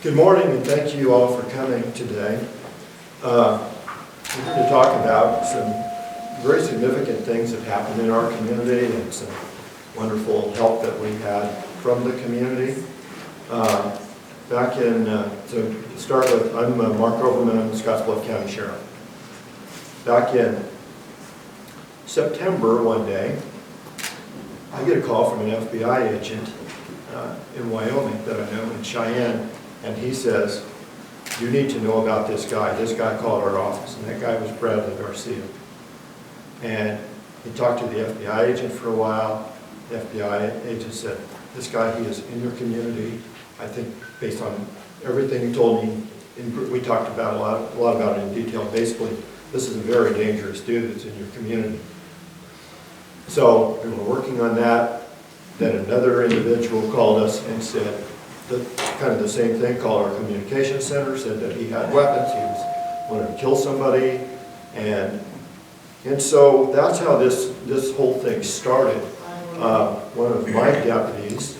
Good morning, and thank you all for coming today. We're going to talk about some very significant things that happened in our community and some wonderful help that we had from the community. So to start with, I'm Mark Overman, I'm the Scottsbluff County Sheriff. Back in September one day, I get a call from an FBI agent in Wyoming that I know in Cheyenne, and he says, "You need to know about this guy. This guy called our office," and that guy was Bradley Garcia. And he talked to the FBI agent for a while. The FBI agent said, "This guy, he is in your community." I think based on everything he told me, we talked about a lot about it in detail. Basically, this is a very dangerous dude that's in your community. So we were working on that. Then another individual called us and said kind of the same thing, called our communication center, said that he had weapons, he wanted to kill somebody, and so that's how this whole thing started. One of my deputies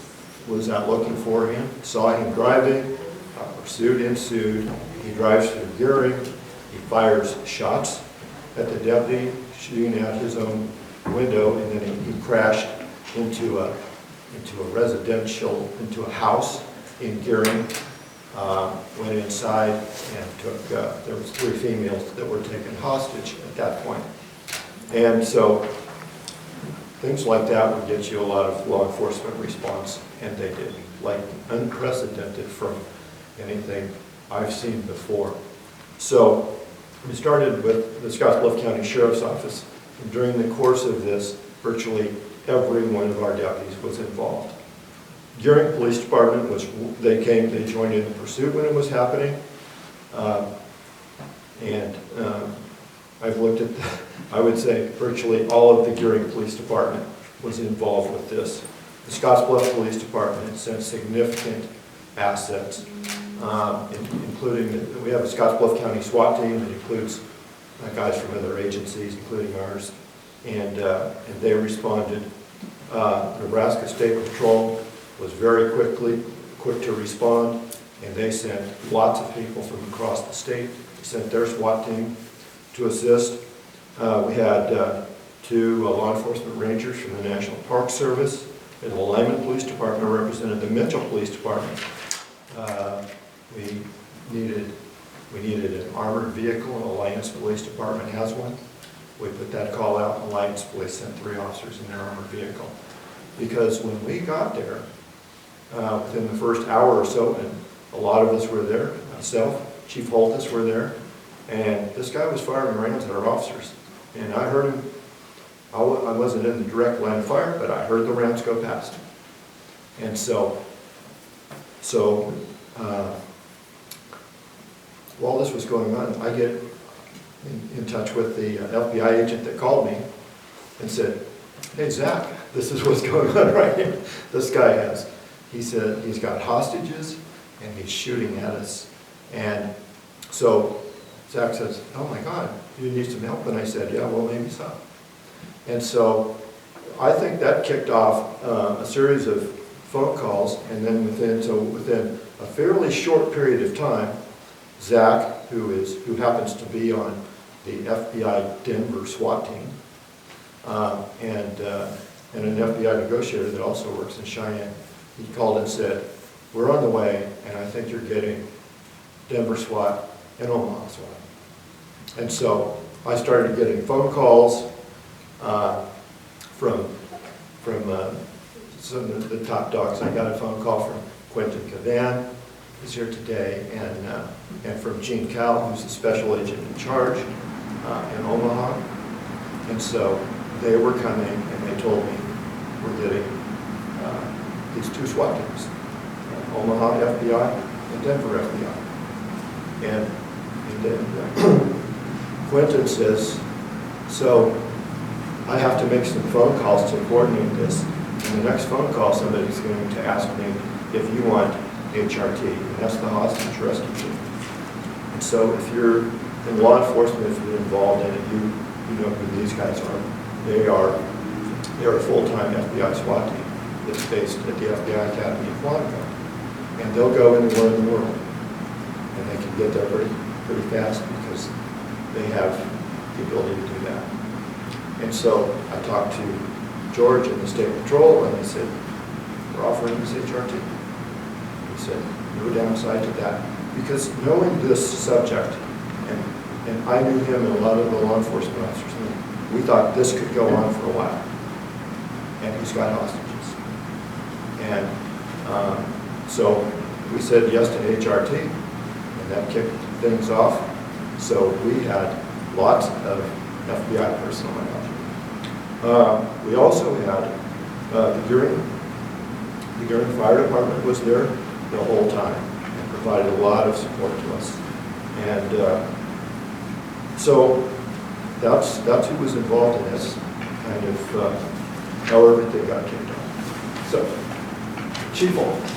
was out looking for him, saw him driving, pursuit ensued. He drives through Gearing, he fires shots at the deputy, shooting out his own window, and then he crashed into a house in Gearing, went inside and took, there was 3 females that were taken hostage at that point. And so things like that would get you a lot of law enforcement response, and they did, like unprecedented from anything I've seen before. So we started with the Scottsbluff County Sheriff's Office, and during the course of this, virtually every one of our deputies was involved. Gearing Police Department they joined in the pursuit when it was happening. I've looked at, I would say virtually all of the Gearing Police Department was involved with this. The Scottsbluff Police Department has sent significant assets, including, we have a Scottsbluff County SWAT team that includes guys from other agencies, including ours, and they responded. Nebraska State Patrol was very quick to respond, and they sent lots of people from across the state. They sent their SWAT team to assist. We had 2 law enforcement rangers from the National Park Service, and the Lyman Police Department represented the Mitchell Police Department. We needed an armored vehicle, and Alliance Police Department has one. We put that call out, and Alliance Police sent 3 officers in their armored vehicle. Because when we got there, within the first hour or so, and a lot of us were there, myself, Chief Holtis were there, and this guy was firing rounds at our officers. And I heard him, I wasn't in the direct line of fire, but I heard the rounds go past. And so while this was going on, I get in touch with the FBI agent that called me and said, "Hey Zach, this is what's going on right here. This guy he said he's got hostages and he's shooting at us." And so Zach says, "Oh my God, you need some help?" And I said, "Yeah, well, maybe so." And so I think that kicked off a series of phone calls, and then within a fairly short period of time, Zach, who happens to be on the FBI Denver SWAT team, and an FBI negotiator that also works in Cheyenne, he called and said, "We're on the way, and I think you're getting Denver SWAT and Omaha SWAT." And so I started getting phone calls from some of the top dogs. I got a phone call from Quentin Cavan, who's here today, and from Gene Cal, who's the special agent in charge in Omaha. And so they were coming, and they told me, "We're getting these 2 SWAT teams, Omaha FBI and Denver FBI." And then Quentin says, "So I have to make some phone calls to coordinate this. And the next phone call, somebody's going to ask me if you want HRT, and that's the hostage rescue team." And so if you're in law enforcement, if you're involved in it, you know who these guys are. They're a full-time FBI SWAT team that's based at the FBI Academy in Quantico. And they'll go anywhere in the world. and they can get there pretty fast because they have the ability to do that. And so I talked to George in the State Patrol, and he said, we're offering this HRT. He said, no downside to that. Because knowing this subject, and I knew him and a lot of the law enforcement officers, we thought this could go on for a while. And he's got hostages. And so we said yes to HRT, and that kicked things off. So we had lots of FBI personnel out. We also had the Gearing Fire Department was there the whole time and provided a lot of support to us. And so that's who was involved in this kind of how everything got kicked off. So, Chief Holmes.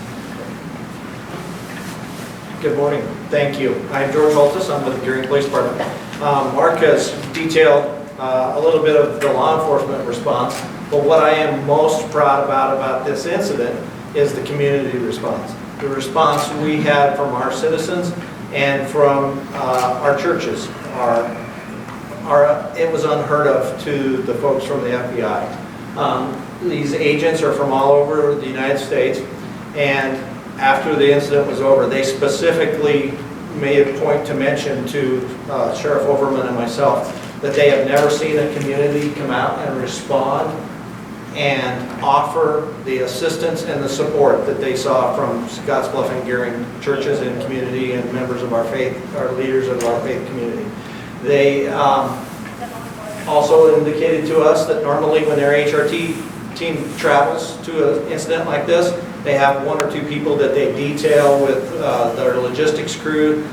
Good morning. Thank you. I'm George Holtis. I'm with the Gearing Police Department. Mark has detailed a little bit of the law enforcement response, but what I am most proud about this incident is the community response. The response we had from our citizens and from our churches. It was unheard of to the folks from the FBI. These agents are from all over the United States, and after the incident was over, they specifically made a point to mention to Sheriff Overman and myself that they have never seen a community come out and respond and offer the assistance and the support that they saw from Scottsbluff and Gearing churches and community and members of our faith, our leaders of our faith community. They also indicated to us that normally when their HRT team travels to an incident like this, they have 1 or 2 people that they detail with their logistics crew,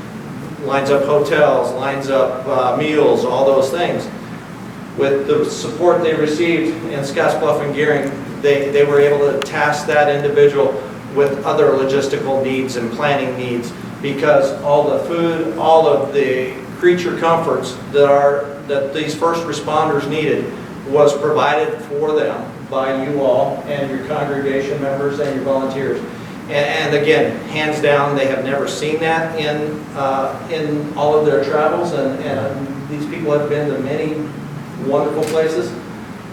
lines up hotels, lines up meals, all those things. With the support they received in Scottsbluff and Gearing, they were able to task that individual with other logistical needs and planning needs, because all the food, all of the creature comforts that these first responders needed was provided for them by you all and your congregation members and your volunteers. And again, hands down, they have never seen that in all of their travels, and these people have been to many wonderful places,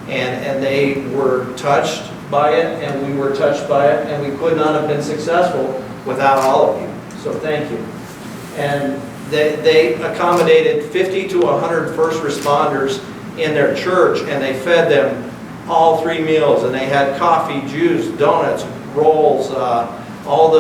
and they were touched by it, and we were touched by it, and we could not have been successful without all of you. So thank you. And they accommodated 50 to 100 first responders in their church, and they fed them all 3 meals, and they had coffee, juice, donuts, rolls, all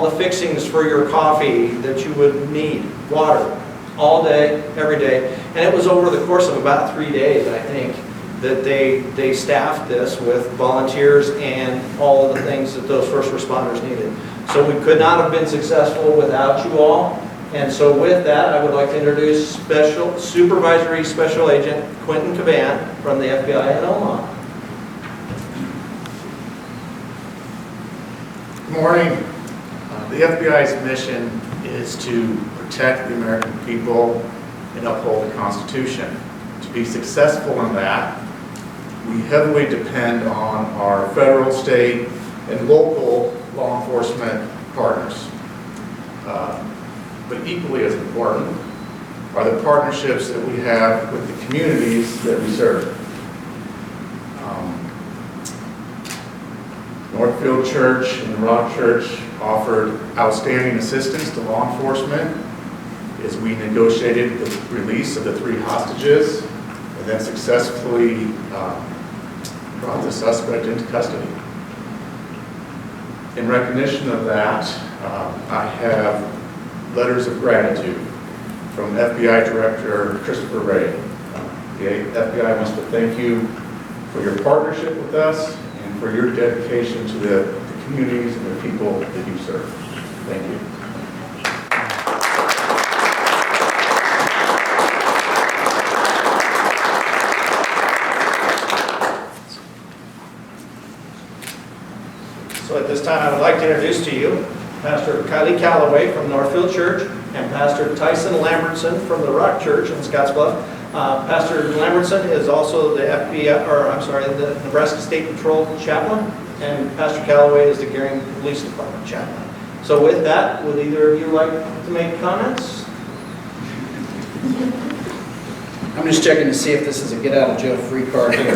the fixings for your coffee that you would need, water, all day, every day. And it was over the course of about 3 days, I think, that they staffed this with volunteers and all of the things that those first responders needed. So we could not have been successful without you all. And so with that, I would like to introduce Supervisory Special Agent Quentin Caban from the FBI in Omaha. Good morning. The FBI's mission is to protect the American people and uphold the Constitution. To be successful in that, we heavily depend on our federal, state, and local law enforcement partners. But equally as important are the partnerships that we have with the communities that we serve. Northfield Church and the Rock Church offered outstanding assistance to law enforcement as we negotiated the release of the 3 hostages and then successfully brought the suspect into custody. In recognition of that, I have letters of gratitude from FBI Director Christopher Wray. The FBI wants to thank you for your partnership with us and for your dedication to the communities and the people that you serve. Thank you. So at this time, I would like to introduce to you Pastor Kylie Calloway from Northfield Church and Pastor Tyson Lambertson from the Rock Church in Scottsbluff. Pastor Lambertson is also the the Nebraska State Patrol chaplain, and Pastor Calloway is the Gearing Police Department chaplain. So with that, would either of you like to make comments? I'm just checking to see if this is a get out of jail free card here.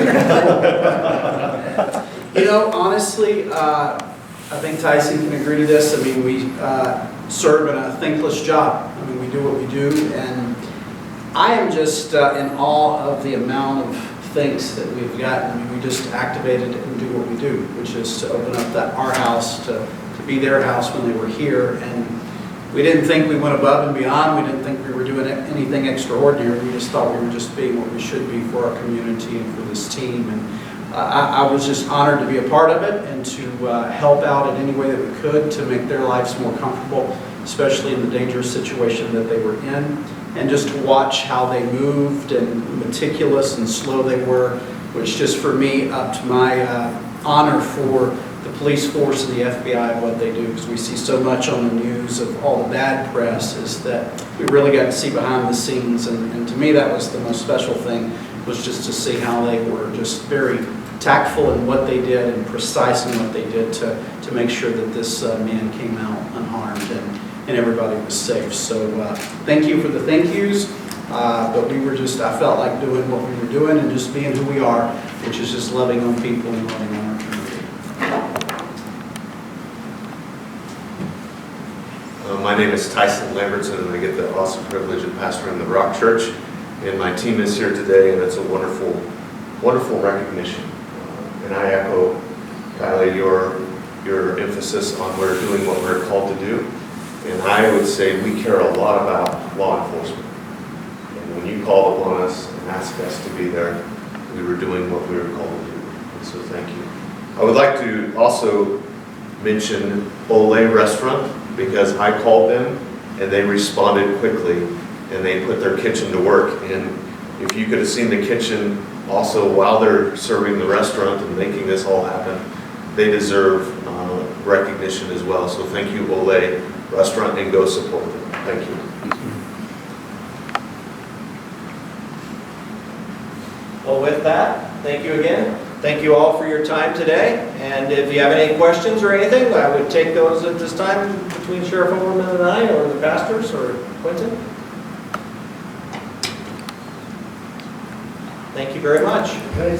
You know, honestly, I think Tyson can agree to this. I mean, we serve in a thankless job. I mean, we do what we do, and I am just in awe of the amount of things that we've gotten. I mean, we just activated and do what we do, which is to open up our house to be their house when they were here. And we didn't think we went above and beyond. We didn't think we were doing anything extraordinary. We just thought we were just being what we should be for our community and for this team. And I was just honored to be a part of it and to help out in any way that we could to make their lives more comfortable, especially in the dangerous situation that they were in. And just to watch how they moved and meticulous and slow they were, which just for me upped my honor for the police force and the FBI and what they do, because we see so much on the news of all the bad press, is that we really got to see behind the scenes. And to me, that was the most special thing, was just to see how they were just very tactful in what they did and precise in what they did to make sure that this man came out unharmed and everybody was safe. So thank you for the thank yous, but we were just, I felt like doing what we were doing and just being who we are, which is just loving on people and loving on our community. My name is Tyson Lambertson, and I get the awesome privilege of pastoring the Rock Church. And my team is here today, and it's a wonderful, wonderful recognition. And I echo, Kylie, your emphasis on we're doing what we're called to do. And I would say we care a lot about law enforcement. And when you called upon us and asked us to be there, we were doing what we were called to do. And so thank you. I would like to also mention Olé Restaurant, because I called them and they responded quickly and they put their kitchen to work. And if you could have seen the kitchen also while they're serving the restaurant and making this all happen, they deserve recognition as well. So thank you, Olé Restaurant, and go support them. Thank you. Well, with that, thank you again. Thank you all for your time today. And if you have any questions or anything, I would take those at this time between Sheriff Overman and I, or the pastors, or Quentin. Thank you very much. Okay.